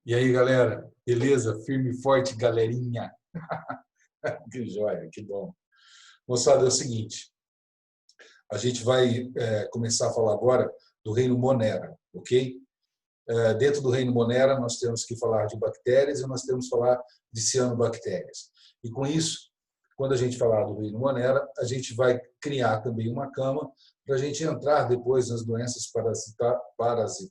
E aí, galera? Beleza? Firme e forte, galerinha. Que joia, que bom. Moçada, é o seguinte, a gente vai começar a falar agora do reino Monera, ok? Dentro do reino Monera, nós temos que falar de bactérias e nós temos que falar de cianobactérias. E com isso, quando a gente falar do reino Monera, a gente vai criar também uma cama para a gente entrar depois nas doenças parasitosas,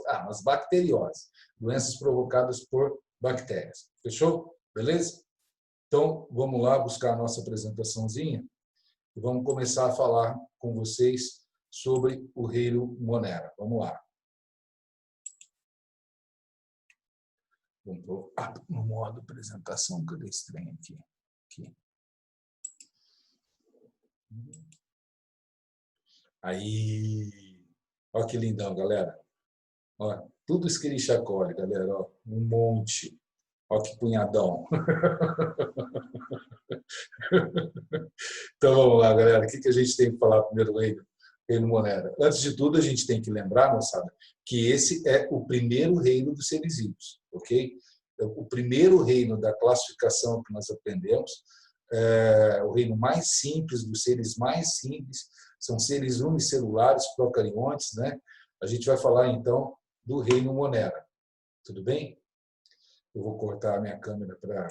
nas bacterioses, doenças provocadas por bactérias. Fechou? Beleza? Então, vamos lá buscar a nossa apresentaçãozinha e vamos começar a falar com vocês sobre o reino Monera. Vamos lá. Vamos no modo apresentação, cadê esse trem aqui? Aí, olha que lindão, galera. Ó, tudo esquirichacole, galera. Ó, um monte. Olha que punhadão. Então, vamos lá, galera. O que a gente tem que falar primeiro do reino Monera? Antes de tudo, a gente tem que lembrar, moçada, que esse é o primeiro reino dos seres vivos, ok? O primeiro reino da classificação que nós aprendemos, o reino mais simples, dos seres mais simples, são seres unicelulares, procariontes, né? A gente vai falar, então, do reino Monera. Tudo bem? Eu vou cortar a minha câmera para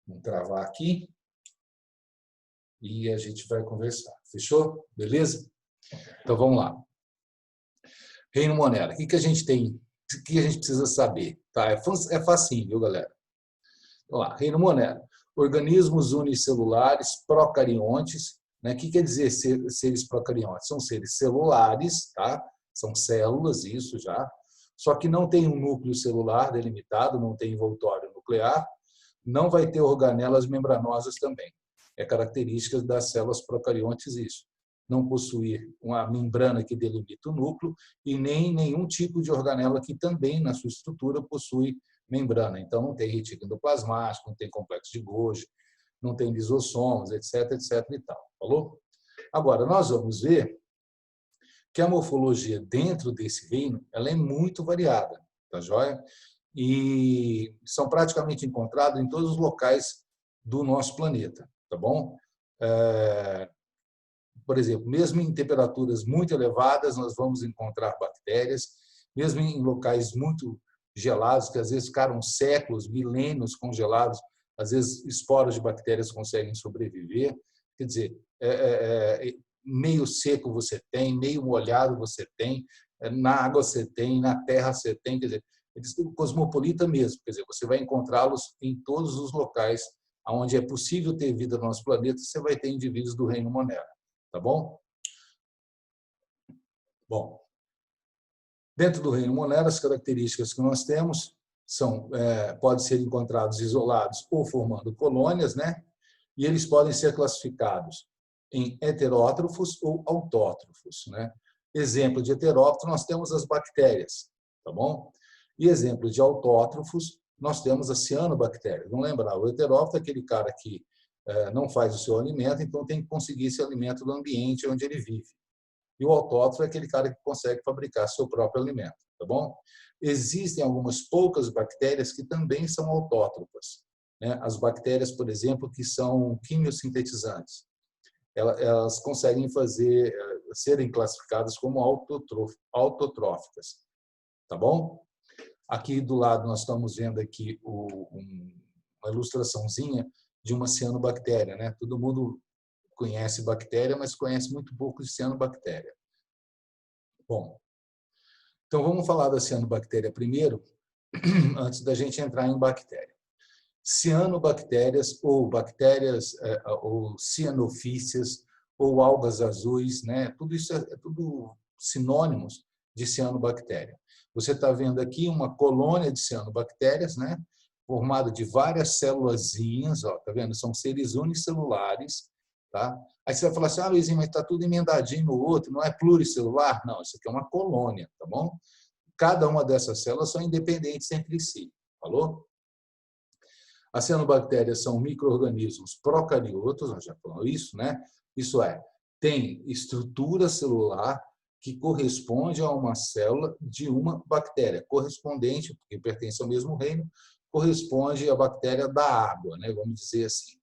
não travar aqui. E a gente vai conversar. Fechou? Beleza? Então, vamos lá. Reino Monera. O que a gente tem? O que a gente precisa saber? Tá? É facinho, viu, galera? Vamos lá. Reino Monera. Organismos unicelulares procariontes. Né? O que quer dizer seres procariontes? São seres celulares, tá? São células, isso já. Só que não tem um núcleo celular delimitado, não tem envoltório nuclear, não vai ter organelas membranosas também. É característica das células procariontes isso. Não possuir uma membrana que delimita o núcleo e nem nenhum tipo de organela que também, na sua estrutura, possui membrana. Então, não tem retículo endoplasmático, não tem complexo de Golgi, não tem lisossomos, etc, etc e tal. Falou? Agora, nós vamos ver que a morfologia dentro desse reino ela é muito variada, tá joia? E são praticamente encontrados em todos os locais do nosso planeta, tá bom? Por exemplo, mesmo em temperaturas muito elevadas, nós vamos encontrar bactérias, mesmo em locais muito gelados, que às vezes ficaram séculos, milênios congelados, às vezes esporos de bactérias conseguem sobreviver. Quer dizer, meio seco você tem, meio molhado você tem, na água você tem, na terra você tem, quer dizer, eles são cosmopolita mesmo, quer dizer, você vai encontrá-los em todos os locais onde é possível ter vida no nosso planeta, você vai ter indivíduos do reino Monera, tá bom? Bom, dentro do reino Monera, as características que nós temos podem ser encontrados isolados ou formando colônias, né? E eles podem ser classificados em heterótrofos ou autótrofos, né? Exemplo de heterótrofo, nós temos as bactérias, tá bom? E exemplo de autótrofos, nós temos as cianobactérias. Vamos lembrar, o heterótrofo é aquele cara que não faz o seu alimento, então tem que conseguir esse alimento do ambiente onde ele vive. E o autótrofo é aquele cara que consegue fabricar seu próprio alimento, tá bom? Existem algumas poucas bactérias que também são autótrofas, né? As bactérias, por exemplo, que são quimiosintetizantes, elas conseguem serem classificadas como autotróficas, tá bom? Aqui do lado nós estamos vendo aqui uma ilustraçãozinha de uma cianobactéria, né? Todo mundo conhece bactéria, mas conhece muito pouco de cianobactéria. Bom, então vamos falar da cianobactéria primeiro, antes da gente entrar em bactéria. Cianobactérias ou bactérias ou cianofícias ou algas azuis, né? Tudo isso é tudo sinônimos de cianobactéria. Você está vendo aqui uma colônia de cianobactérias, né? Formada de várias célulazinhas, ó, tá vendo? São seres unicelulares, tá? Aí você vai falar assim, Luizinho, mas está tudo emendadinho no outro, não é pluricelular? Não, isso aqui é uma colônia, tá bom? Cada uma dessas células são independentes entre si, falou? As cianobactérias são micro-organismos procariotos, nós já falamos isso, né? Isso é, tem estrutura celular, que corresponde a uma célula de uma bactéria, correspondente, porque pertence ao mesmo reino, corresponde à bactéria da água, né? Vamos dizer assim.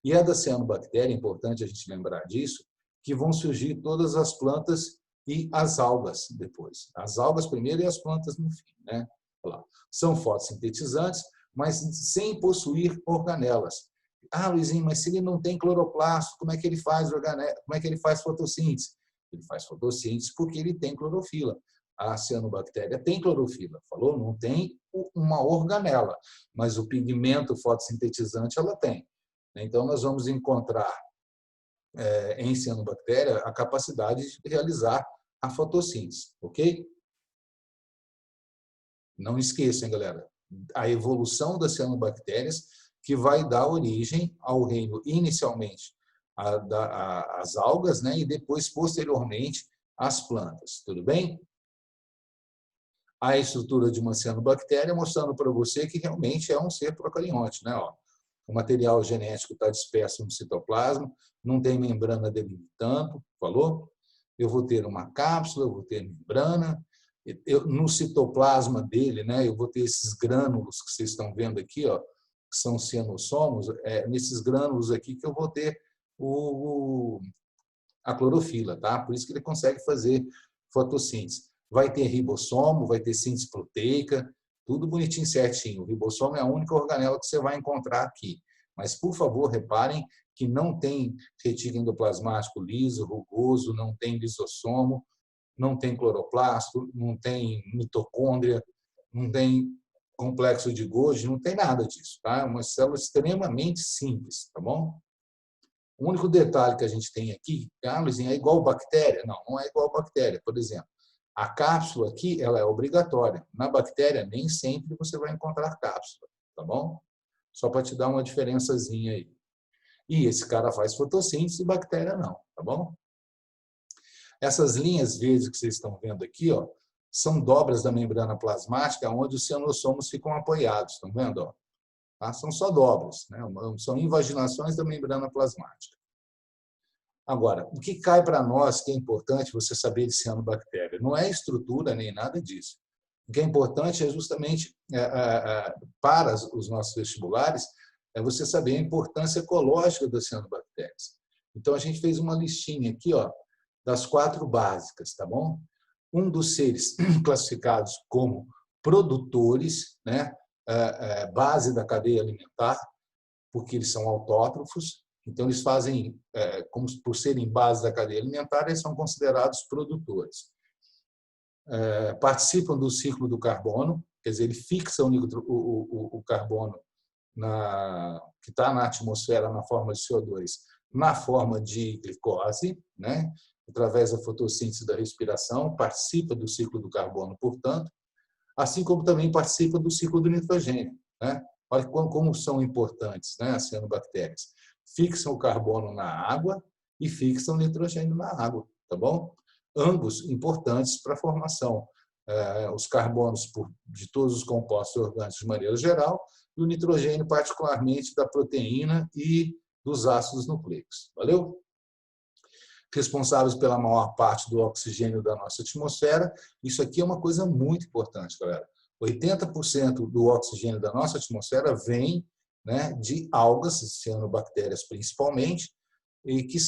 E a da cianobactéria, é importante a gente lembrar disso, que vão surgir todas as plantas e as algas depois. As algas primeiro e as plantas no fim, né? Olha lá. São fotossintetizantes, mas sem possuir organelas. Ah, Luizinho, mas se ele não tem cloroplasto, como é que ele faz como é que ele faz fotossíntese? Ele faz fotossíntese porque ele tem clorofila. A cianobactéria tem clorofila, falou? Não tem uma organela, mas o pigmento fotossintetizante ela tem. Então, nós vamos encontrar em cianobactéria a capacidade de realizar a fotossíntese, ok? Não esqueçam, galera, a evolução das cianobactérias que vai dar origem ao reino, inicialmente, às algas, né? E depois, posteriormente, às plantas. Tudo bem? A estrutura de uma cianobactéria mostrando para você que realmente é um ser procarionte, né? Ó, o material genético está disperso no citoplasma, não tem membrana delimitando, falou? Eu vou ter uma cápsula, eu vou ter membrana, no citoplasma dele, né, eu vou ter esses grânulos que vocês estão vendo aqui, ó, que são cianossomos, nesses grânulos aqui que eu vou ter a clorofila, tá? Por isso que ele consegue fazer fotossíntese. Vai ter ribossomo, vai ter síntese proteica, tudo bonitinho, certinho. O ribossomo é a única organela que você vai encontrar aqui. Mas, por favor, reparem que não tem retículo endoplasmático liso, rugoso, não tem lisossomo, não tem cloroplasto, não tem mitocôndria, não tem complexo de Golgi, não tem nada disso, tá? É uma célula extremamente simples, tá bom? O único detalhe que a gente tem aqui, Luizinho, é igual bactéria? Não, não é igual bactéria. Por exemplo, a cápsula aqui ela é obrigatória. Na bactéria, nem sempre você vai encontrar cápsula, tá bom? Só para te dar uma diferençazinha aí. E esse cara faz fotossíntese e bactéria não, tá bom? Essas linhas verdes que vocês estão vendo aqui, ó, são dobras da membrana plasmática onde os cianossomos ficam apoiados, estão vendo? Ó? Tá? São só dobras, né? São invaginações da membrana plasmática. Agora, o que cai para nós, que é importante você saber de cianobactéria, não é estrutura nem nada disso. O que é importante é justamente, para os nossos vestibulares, é você saber a importância ecológica das cianobactérias. Então, a gente fez uma listinha aqui, ó, das 4 básicas, tá bom? Um dos seres classificados como produtores, né, base da cadeia alimentar, porque eles são autótrofos, então eles fazem, como por serem base da cadeia alimentar, eles são considerados produtores. Participam do ciclo do carbono, quer dizer, ele fixa o carbono que está na atmosfera na forma de CO2, na forma de glicose, né? Através da fotossíntese da respiração, participa do ciclo do carbono, portanto, assim como também participa do ciclo do nitrogênio, né? Olha como são importantes, né, as cianobactérias. Fixam o carbono na água e fixam o nitrogênio na água, tá bom? Ambos importantes para a formação. Os carbonos de todos os compostos orgânicos de maneira geral e o nitrogênio particularmente da proteína e dos ácidos nucleicos. Valeu? Responsáveis pela maior parte do oxigênio da nossa atmosfera. Isso aqui é uma coisa muito importante, galera. 80% do oxigênio da nossa atmosfera vem, né, de algas, cianobactérias principalmente, e que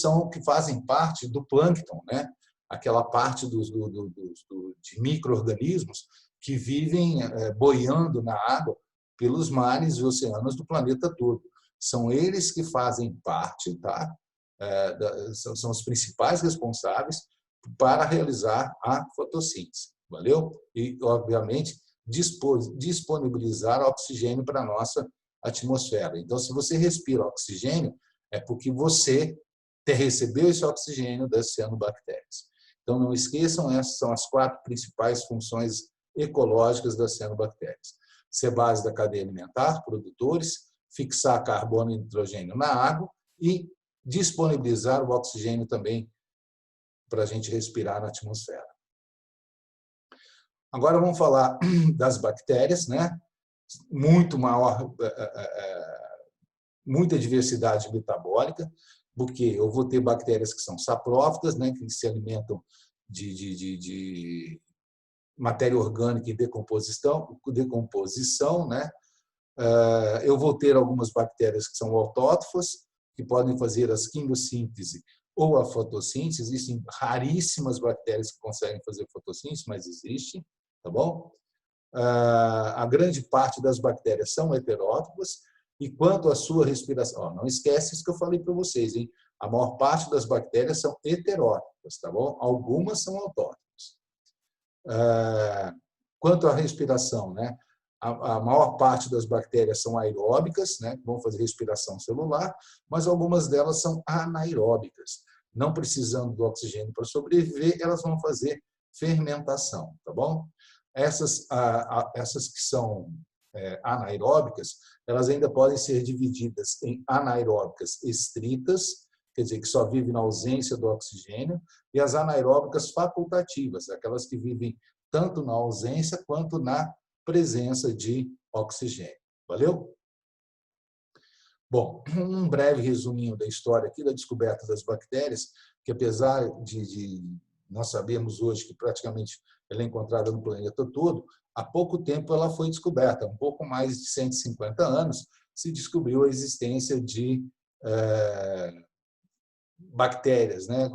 fazem parte do plâncton, né? Aquela parte de micro-organismos que vivem boiando na água pelos mares e oceanos do planeta todo. São eles que fazem parte, tá? São os principais responsáveis para realizar a fotossíntese. Valeu? E, obviamente, disponibilizar oxigênio para a nossa atmosfera. Então, se você respira oxigênio, é porque você recebeu esse oxigênio das cianobactérias. Então, não esqueçam, essas são as 4 principais funções ecológicas das cianobactérias. Ser base da cadeia alimentar, produtores, fixar carbono e nitrogênio na água e disponibilizar o oxigênio também para a gente respirar na atmosfera. Agora vamos falar das bactérias, né? Muita diversidade metabólica, porque eu vou ter bactérias que são saprófitas, né, que se alimentam de matéria orgânica em decomposição, né? Eu vou ter algumas bactérias que são autótrofas, que podem fazer a quimiossíntese ou a fotossíntese. Existem raríssimas bactérias que conseguem fazer fotossíntese, mas existem, tá bom? A grande parte das bactérias são heterótrofas, e quanto à sua respiração, não esquece isso que eu falei para vocês, hein? A maior parte das bactérias são heterótrofas, tá bom? Algumas são autótrofas. Quanto à respiração, né? A maior parte das bactérias são aeróbicas, né? Vão fazer respiração celular, mas algumas delas são anaeróbicas. Não precisando do oxigênio para sobreviver, elas vão fazer fermentação, tá bom? Essas que são anaeróbicas, elas ainda podem ser divididas em anaeróbicas estritas, quer dizer, que só vivem na ausência do oxigênio, e as anaeróbicas facultativas, aquelas que vivem tanto na ausência quanto na presença de oxigênio. Valeu? Bom, um breve resuminho da história aqui da descoberta das bactérias, que apesar de nós sabemos hoje que praticamente ela é encontrada no planeta todo, há pouco tempo ela foi descoberta, um pouco mais de 150 anos, se descobriu a existência de bactérias, né?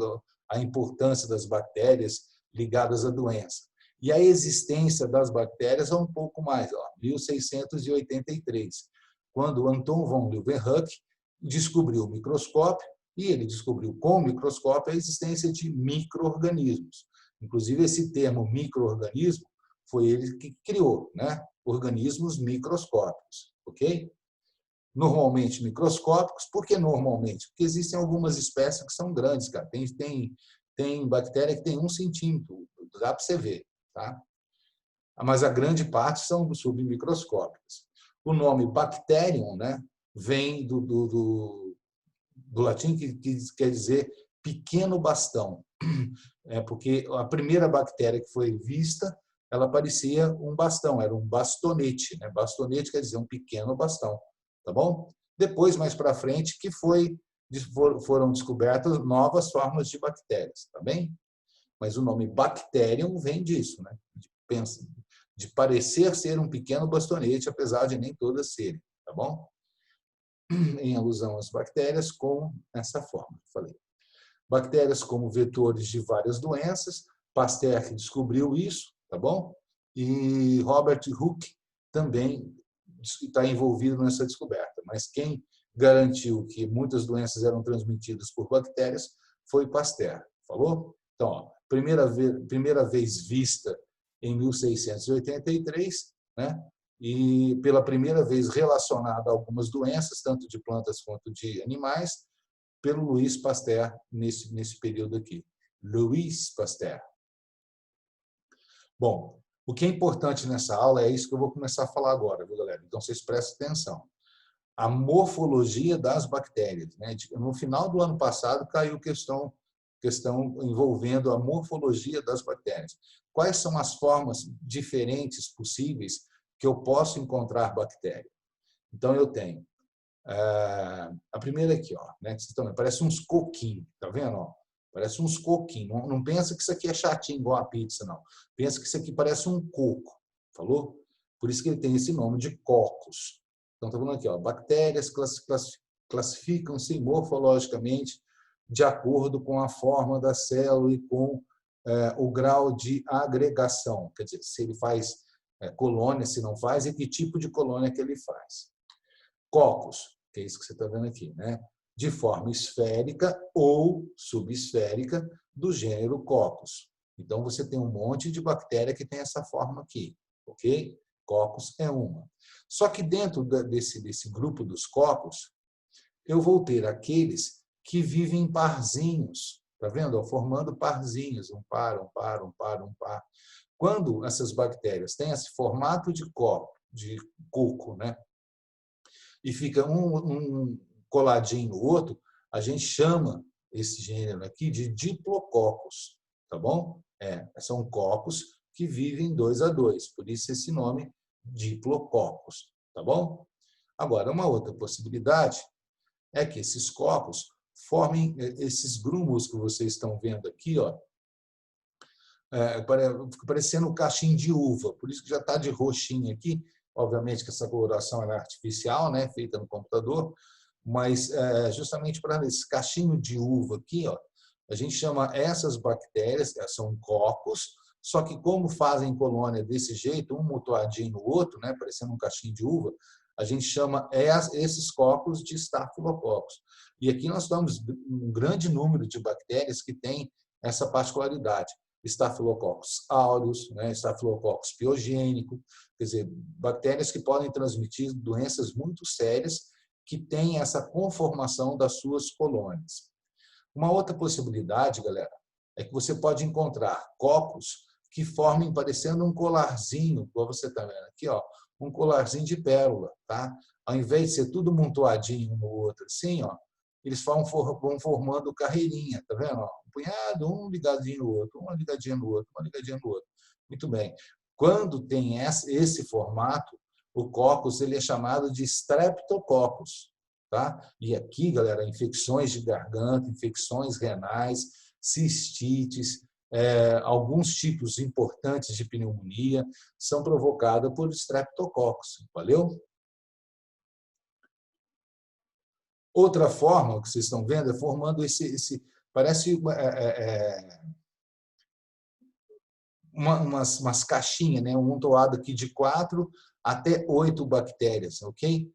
A importância das bactérias ligadas à doença. E a existência das bactérias é um pouco mais, 1683, quando Anton von Leeuwenhoek descobriu o microscópio, e ele descobriu com o microscópio a existência de micro-organismos. Inclusive, esse termo micro-organismo foi ele que criou, né? Organismos microscópicos, ok? Normalmente microscópicos. Por que normalmente? Porque existem algumas espécies que são grandes, cara. Tem bactéria que tem 1 centímetro, dá para você ver, tá? Mas a grande parte são submicroscópicas. O nome Bacterium, né, vem do latim, que quer dizer pequeno bastão. Porque a primeira bactéria que foi vista, ela parecia um bastão, era um bastonete, né? Bastonete quer dizer um pequeno bastão, tá bom? Depois, mais para frente, que foram descobertas novas formas de bactérias, tá bem? Mas o nome Bacterium vem disso, né? De parecer ser um pequeno bastonete, apesar de nem todas serem, tá bom? Em alusão às bactérias com essa forma, falei. Bactérias como vetores de várias doenças, Pasteur que descobriu isso, tá bom? E Robert Hooke também está envolvido nessa descoberta. Mas quem garantiu que muitas doenças eram transmitidas por bactérias foi Pasteur, falou? Então, ó, primeira vez vista em 1683, né? E pela primeira vez relacionada a algumas doenças, tanto de plantas quanto de animais, pelo Louis Pasteur, nesse período aqui. Louis Pasteur. Bom, o que é importante nessa aula é isso que eu vou começar a falar agora, viu, galera? Então, vocês prestem atenção. A morfologia das bactérias, né? No final do ano passado, caiu questão envolvendo a morfologia das bactérias. Quais são as formas diferentes possíveis que eu posso encontrar bactéria? Então, eu tenho a primeira aqui, ó, né? Parece uns coquinhos, tá vendo? Ó? Parece uns coquinhos. Não pensa que isso aqui é chatinho igual a pizza, não. Pensa que isso aqui parece um coco, falou? Por isso que ele tem esse nome de cocos. Então, tá vendo aqui, ó, bactérias classificam-se morfologicamente de acordo com a forma da célula e com o grau de agregação, quer dizer, se ele faz colônia, se não faz, e que tipo de colônia que ele faz. Cocos, que é isso que você está vendo aqui, né? De forma esférica ou subesférica do gênero Coccus. Então, você tem um monte de bactéria que tem essa forma aqui, ok? Coccus é uma. Só que dentro desse grupo dos Coccus, eu vou ter aqueles que vivem em parzinhos, tá vendo? Formando parzinhos, um par, um par, um par, um par. Quando essas bactérias têm esse formato de coco, né? E fica um coladinho no outro, a gente chama esse gênero aqui de Diplococos, tá bom? São cocos que vivem 2 a 2, por isso esse nome Diplococos, tá bom? Agora, uma outra possibilidade é que esses cocos formem esses grumos que vocês estão vendo aqui, ó, fica parecendo um cachimbo de uva, por isso que já está de roxinho aqui. Obviamente que essa coloração é artificial, né, feita no computador, mas justamente para esse cachinho de uva aqui, ó, a gente chama essas bactérias, são cocos, só que como fazem colônia desse jeito, um mutuadinho no outro, né, parecendo um cachinho de uva, a gente chama esses cocos de estafilococcus. E aqui nós temos um grande número de bactérias que têm essa particularidade. Staphylococcus aureus, né, Staphylococcus piogênico, quer dizer, bactérias que podem transmitir doenças muito sérias que têm essa conformação das suas colônias. Uma outra possibilidade, galera, é que você pode encontrar cocos que formem parecendo um colarzinho, igual você está vendo aqui, ó, um colarzinho de pérola, tá? Ao invés de ser tudo amontoadinho um no outro, assim, ó, eles vão formando carreirinha, tá vendo? Um punhado, um ligadinho no outro, uma ligadinha no outro, uma ligadinha no outro. Muito bem. Quando tem esse formato, o cocos ele é chamado de streptococcus, tá? E aqui, galera, infecções de garganta, infecções renais, cistites, alguns tipos importantes de pneumonia são provocadas por streptococcus. Valeu? Outra forma que vocês estão vendo é formando parece umas caixinhas, né? Um amontoado aqui de 4 até 8 bactérias, ok?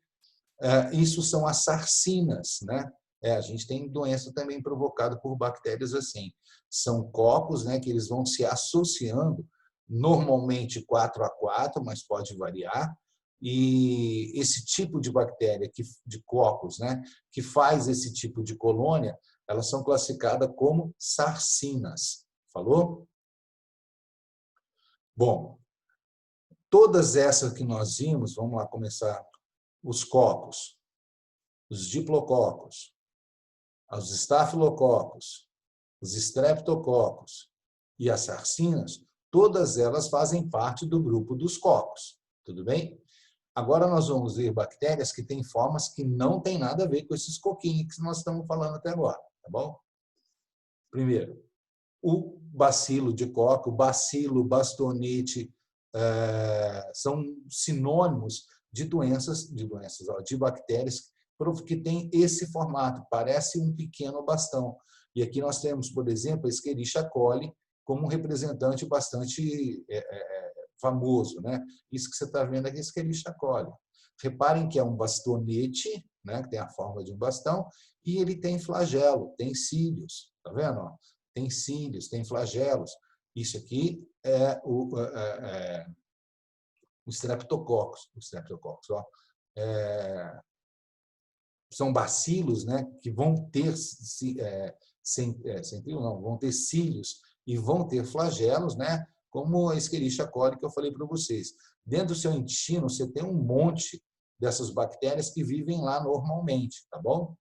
Isso são as sarcinas, né? A gente tem doença também provocada por bactérias assim. São cocos, né, que eles vão se associando, normalmente 4 a 4, mas pode variar. E esse tipo de bactéria, de cocos, né, que faz esse tipo de colônia, elas são classificadas como sarcinas. Falou? Bom, todas essas que nós vimos, vamos lá começar, os cocos, os diplococos, os estafilococos, os streptococos e as sarcinas, todas elas fazem parte do grupo dos cocos. Tudo bem? Agora nós vamos ver bactérias que têm formas que não têm nada a ver com esses coquinhos que nós estamos falando até agora. Tá bom? Primeiro, o bacilo de coco, bacilo, bastonite, são sinônimos de de bactérias que têm esse formato, parece um pequeno bastão. E aqui nós temos, por exemplo, a Escherichia coli como um representante bastante famoso, né? Isso que você está vendo aqui é Escherichia coli. Reparem que é um bastonete, né? Que tem a forma de um bastão, e ele tem flagelo, tem cílios, tá vendo? Tem cílios, tem flagelos. Isso aqui é o streptococcus. Ó. São bacilos, né, que vão ter vão ter cílios e vão ter flagelos, né, como a Escherichia coli que eu falei para vocês. Dentro do seu intestino, você tem um monte dessas bactérias que vivem lá normalmente, tá bom?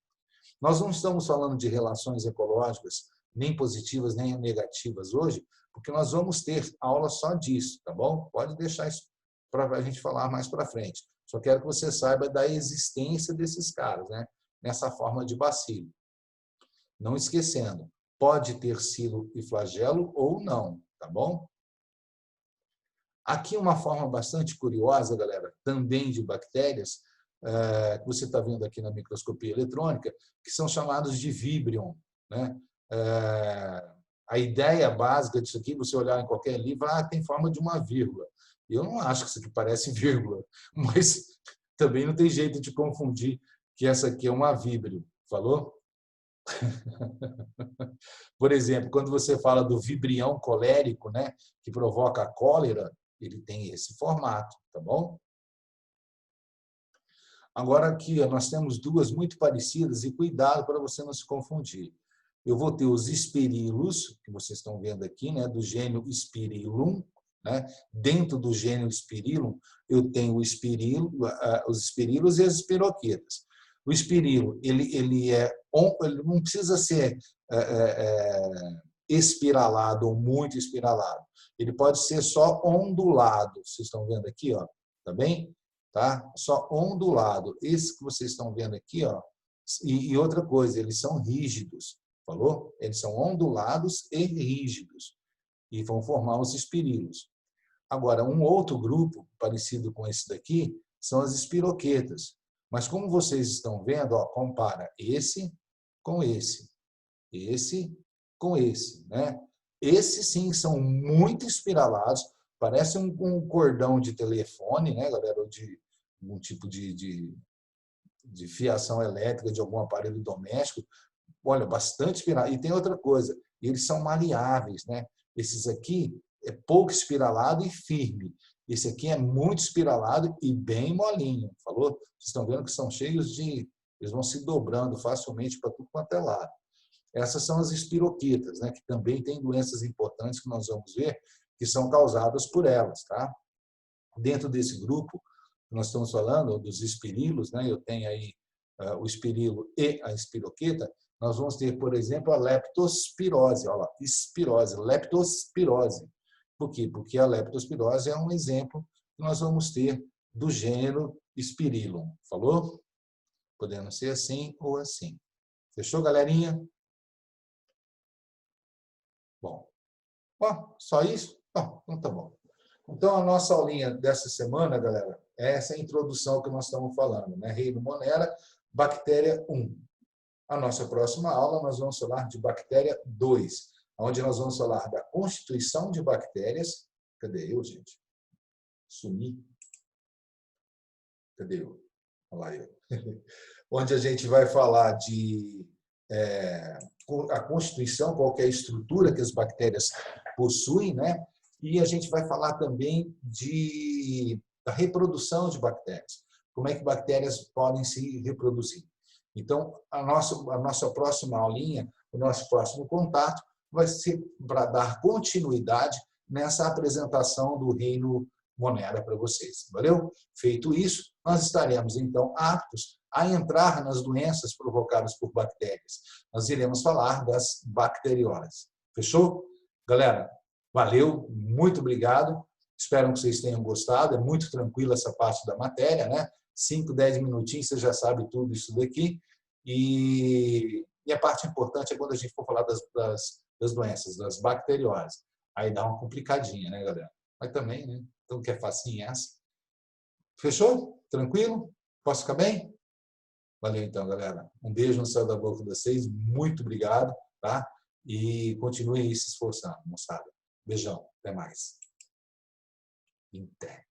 Nós não estamos falando de relações ecológicas nem positivas nem negativas hoje, porque nós vamos ter aula só disso, tá bom? Pode deixar isso para a gente falar mais para frente. Só quero que você saiba da existência desses caras, né? Nessa forma de bacilo. Não esquecendo, pode ter cilo e flagelo ou não, tá bom? Aqui uma forma bastante curiosa, galera, também de bactérias, que você está vendo aqui na microscopia eletrônica, que são chamados de Vibrion, né? A ideia básica disso aqui, você olhar em qualquer livro, tem forma de uma vírgula. Eu não acho que isso aqui parece vírgula, mas também não tem jeito de confundir que essa aqui é uma víbrio. Falou? Por exemplo, quando você fala do vibrião colérico, né, que provoca a cólera, ele tem esse formato, tá bom? Agora aqui nós temos duas muito parecidas e cuidado para você não se confundir. Eu vou ter os espirilos, que vocês estão vendo aqui, né, do gênero Spirillum, né? Dentro do gênero Spirillum, eu tenho os espirilos e as espiroquetas. O espirilo, ele não precisa ser espiralado ou muito espiralado. Ele pode ser só ondulado. Vocês estão vendo aqui, ó, tá bem? Tá? Só ondulado. Esse que vocês estão vendo aqui, ó, e outra coisa, eles são rígidos, falou? Eles são ondulados e rígidos. e vão formar os espirilos. Agora, um outro grupo parecido com esse daqui são as espiroquetas. Mas como vocês estão vendo, ó, compara esse com esse com esse, né? Esses sim são muito espiralados, parece um cordão de telefone, né, galera, ou de um tipo de fiação elétrica de algum aparelho doméstico. Olha, bastante espiralado. E tem outra coisa, eles são maleáveis, né? Esses aqui é pouco espiralado e firme. Esse aqui é muito espiralado e bem molinho, falou? Vocês estão vendo que são cheios de... Eles vão se dobrando facilmente para tudo quanto é lado. Essas são as espiroquetas, né? Que também têm doenças importantes que nós vamos ver, que são causadas por elas, tá? Dentro desse grupo, nós estamos falando dos espirilos, né? Eu tenho aí o espirilo e a espiroqueta. Nós vamos ter, por exemplo, a leptospirose. Olha lá, espirose, leptospirose. Por quê? Porque a leptospirose é um exemplo que nós vamos ter do gênero Spirillum. Falou? Podendo ser assim ou assim. Fechou, galerinha? Bom. Ó, só isso? Não, então tá bom. Então, a nossa aulinha dessa semana, galera, é essa introdução que nós estamos falando, né? Reino Monera, bactéria 1. A nossa próxima aula, nós vamos falar de bactéria 2, onde nós vamos falar da constituição de bactérias. Cadê eu, gente? Sumi. Cadê eu? Olha lá eu. Onde a gente vai falar de a constituição, qual é a estrutura que as bactérias possuem, né? E a gente vai falar também da reprodução de bactérias. Como é que bactérias podem se reproduzir. Então, a nossa próxima aulinha, o nosso próximo contato, vai ser para dar continuidade nessa apresentação do reino Monera para vocês. Valeu? Feito isso, nós estaremos, então, aptos a entrar nas doenças provocadas por bactérias. Nós iremos falar das bacterioses. Fechou? Galera, valeu, muito obrigado. Espero que vocês tenham gostado. É muito tranquila essa parte da matéria, né? 5, 10 minutinhos, você já sabe tudo isso daqui. E a parte importante é quando a gente for falar das doenças, das bacterioses. Aí dá uma complicadinha, né, galera? Mas também, né? Então, que é facinho essa. Fechou? Tranquilo? Posso ficar bem? Valeu, então, galera. Um beijo no céu da boca de vocês. Muito obrigado, tá? E continuem aí se esforçando, moçada. Beijão. Até mais. Até.